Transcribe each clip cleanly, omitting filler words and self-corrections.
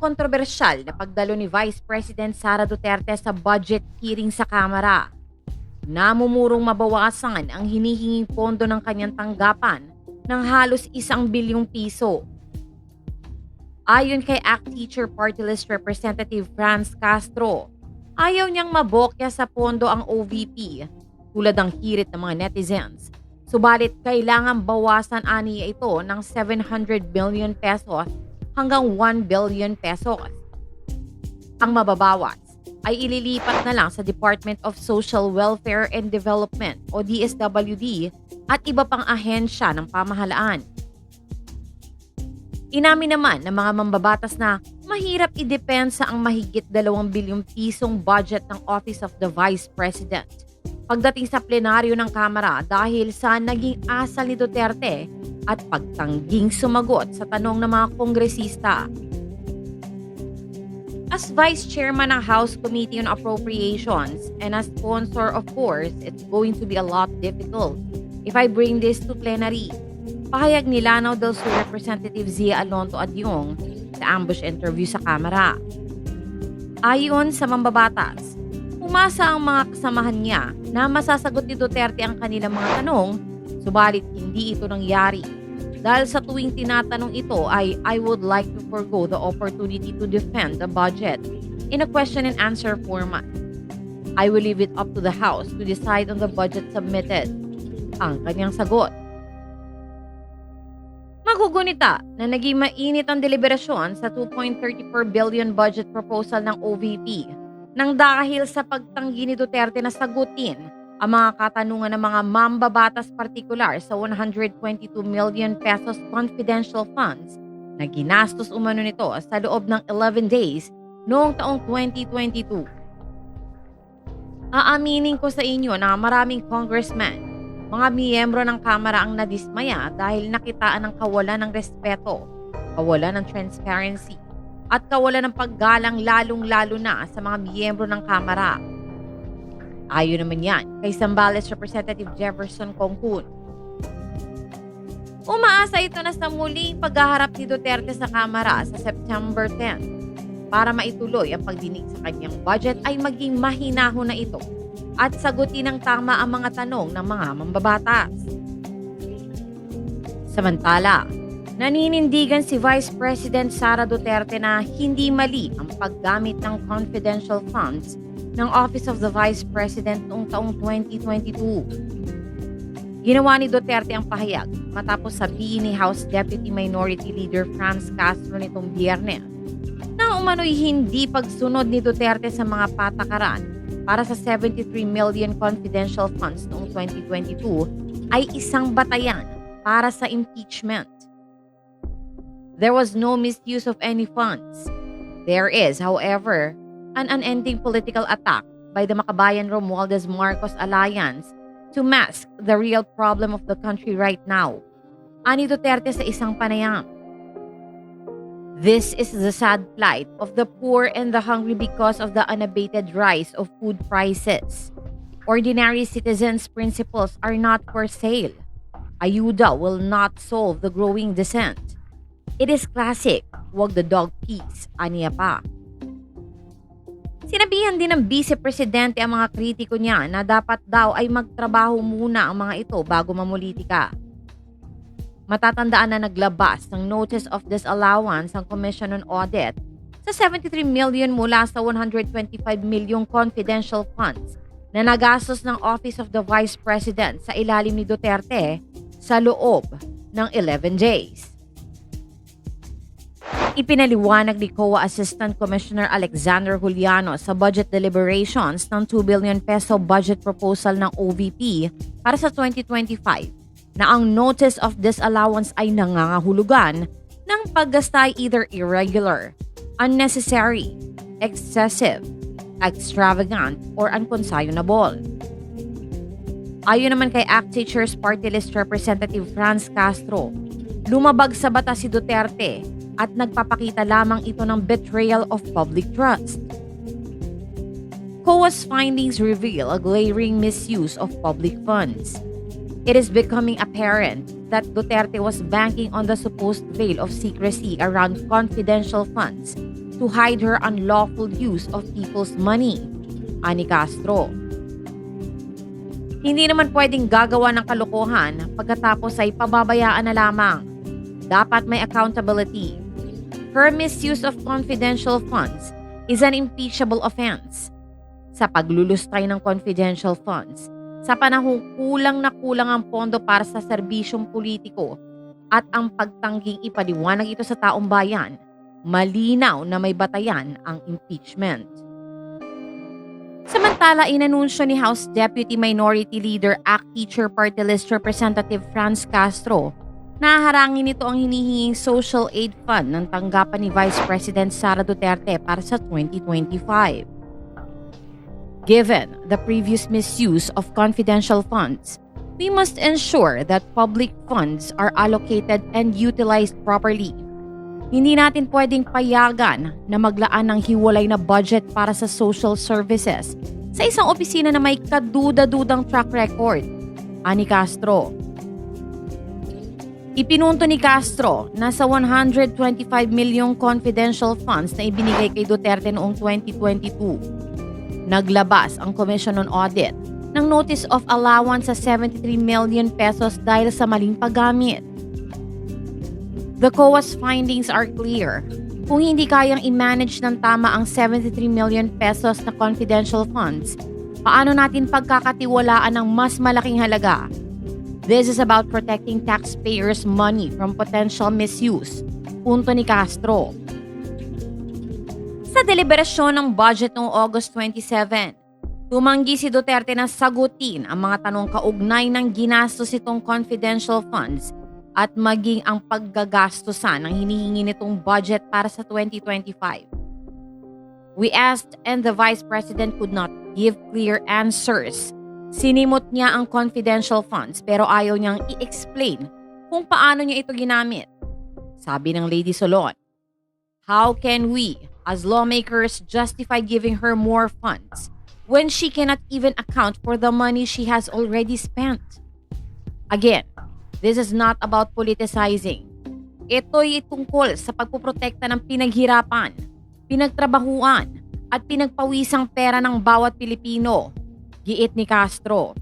kontrobersyal na pagdalo ni Vice President Sara Duterte sa budget hearing sa Kamara. Namumurong mabawasan ang hinihinging pondo ng kanyang tanggapan ng halos 1 bilyong piso. Ayon kay ACT Teacher Party List Representative Franz Castro, ayaw niyang mabokya sa pondo ang OVP tulad ng hirit ng mga netizens. Subalit kailangan bawasan aniya ito ng 700 billion pesos hanggang 1 billion pesos. Ang mababawas ay ililipat na lang sa Department of Social Welfare and Development o DSWD at iba pang ahensya ng pamahalaan. Inamin naman ng mga mambabatas na mahirap idepensa ang mahigit 2 bilyong pisong budget ng Office of the Vice President pagdating sa plenaryo ng Kamara dahil sa naging asal ni Duterte at pagtangging sumagot sa tanong ng mga kongresista. As Vice Chairman ng House Committee on Appropriations and as sponsor, of course, it's going to be a lot difficult if I bring this to plenary. Pahayag ni Lanao del Sur Representative Zia Alonto Adyong sa ambush interview sa Kamara. Ayon sa mambabatas, umasa ang mga kasamahan niya na masasagot ni Duterte ang kanilang mga tanong, subalit hindi ito nangyari. Dahil sa tuwing tinatanong ito ay I would like to forgo the opportunity to defend the budget in a question and answer format. I will leave it up to the House to decide on the budget submitted. Ang kanyang sagot. Magugunita na naging mainit ang deliberasyon sa 2.34 billion budget proposal ng OVP nang dahil sa pagtanggi ni Duterte na sagutin ang mga katanungan ng mga mambabatas partikular sa 122 million pesos confidential funds na ginastos umano nito sa loob ng 11 days noong taong 2022. Aaminin ko sa inyo na maraming congressman, mga miyembro ng Kamara ang nadismaya dahil nakitaan ng kawalan ng respeto, kawalan ng transparency, at kawalan ng paggalang lalong-lalo na sa mga miyembro ng Kamara. Ayon naman yan kay Zambales Representative Jefferson Concun. Umaasa ito na sa muling paghaharap ni Duterte sa Kamara sa September 10 para maituloy ang pagdinig sa kanyang budget ay maging mahinahon na ito at sagutin ng tama ang mga tanong ng mga mambabatas. Samantala, naninindigan si Vice President Sara Duterte na hindi mali ang paggamit ng confidential funds ng Office of the Vice President noong taong 2022. Ginawa ni Duterte ang pahayag matapos sabihin ni House Deputy Minority Leader Franz Castro nitong Biyernes na umano'y hindi pagsunod ni Duterte sa mga patakaran para sa 73 million confidential funds noong 2022 ay isang batayan para sa impeachment. There was no misuse of any funds. There is, however, an unending political attack by the Makabayan Romualdez Marcos Alliance to mask the real problem of the country right now. Ani Duterte sa isang panayam. This is the sad plight of the poor and the hungry because of the unabated rise of food prices. Ordinary citizens' principles are not for sale. Ayuda will not solve the growing dissent. It is classic, wag the dog peace, aniya pa. Sinabihan din ng Vice Presidente ang mga kritiko niya na dapat daw ay magtrabaho muna ang mga ito bago mamulitika. Matatandaan na naglabas ng Notice of Disallowance ang Commission on Audit sa 73 million mula sa 125 milyong confidential funds na nagastos ng Office of the Vice President sa ilalim ni Duterte sa loob ng 11 days. Ipinaliwanag ni COA Assistant Commissioner Alexander Juliano sa budget deliberations ng 2 billion peso budget proposal ng OVP para sa 2025 na ang notice of disallowance ay nangangahulugan ng paggasta ay either irregular, unnecessary, excessive, extravagant, or unconscionable. Ayon naman kay ACT Teachers Party List Representative Franz Castro, lumabag sa batas si Duterte at nagpapakita lamang ito ng betrayal of public trust. COA's findings reveal a glaring misuse of public funds. It is becoming apparent that Duterte was banking on the supposed veil of secrecy around confidential funds to to hide her unlawful use of people's money, ani Castro. Hindi naman pwedeng gagawa ng kalokohan pagkatapos ay pababayaan na lamang. Dapat may accountability. Her misuse of confidential funds is an impeachable offense. Sa paglulustray ng confidential funds, sa panahong kulang na kulang ang pondo para sa serbisyong politiko at ang pagtangging ipaliwanag ito sa taong bayan, malinaw na may batayan ang impeachment. Samantala, inanunsyo ni House Deputy Minority Leader ACT Teacher Party List Representative Franz Castro na harangin nito ang hinihinging social aid fund ng tanggapan ni Vice President Sara Duterte para sa 2025. Given the previous misuse of confidential funds, we must ensure that public funds are allocated and utilized properly. Hindi natin pwedeng payagan na maglaan ng hiwalay na budget para sa social services sa isang opisina na may kaduda-dudang track record, ani Castro. Ipinunto ni Castro na sa 125 milyong confidential funds na ibinigay kay Duterte noong 2022, naglabas ang Commission on Audit ng Notice of Allowance sa 73 million pesos dahil sa maling paggamit. The COA's findings are clear. Kung hindi kayang i-manage ng tama ang 73 million pesos na confidential funds, paano natin pagkakatiwalaan ng mas malaking halaga? This is about protecting taxpayers' money from potential misuse, punto ni Castro. Sa deliberasyon ng budget noong August 27, tumanggi si Duterte na sagutin ang mga tanong kaugnay ng ginastos itong confidential funds at maging ang paggagastusan ng hinihingi nitong budget para sa 2025. We asked and the Vice President could not give clear answers. Sinimot niya ang confidential funds pero ayaw niyang i-explain kung paano niya ito ginamit. Sabi ng Lady Solon, how can we, as lawmakers, justify giving her more funds when she cannot even account for the money she has already spent? Again, this is not about politicizing. Ito'y tungkol sa pagpuprotekta ng pinaghirapan, pinagtrabahuan, at pinagpawisang pera ng bawat Pilipino, giit ni Castro.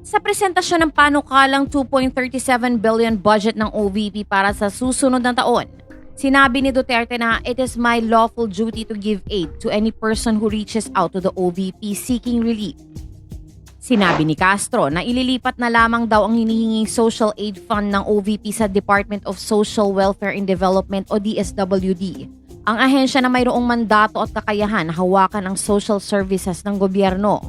Sa presentasyon ng panukalang 2.37 billion budget ng OVP para sa susunod na taon, sinabi ni Duterte na it is my lawful duty to give aid to any person who reaches out to the OVP seeking relief. Sinabi ni Castro na ililipat na lamang daw ang hinihinging social aid fund ng OVP sa Department of Social Welfare and Development o DSWD, ang ahensya na mayroong mandato at kakayahan na hawakan ang social services ng gobyerno.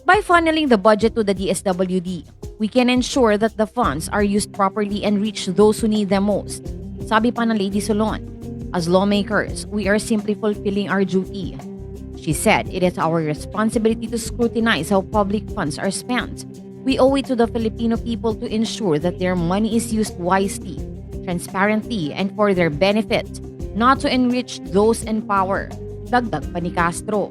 By funneling the budget to the DSWD, we can ensure that the funds are used properly and reach those who need them most. Sabi pa ng Lady Solon, as lawmakers, we are simply fulfilling our duty. She said it is our responsibility to scrutinize how public funds are spent. We owe it to the Filipino people to ensure that their money is used wisely, transparently, and for their benefit, not to enrich those in power. Dagdag pa ni Castro.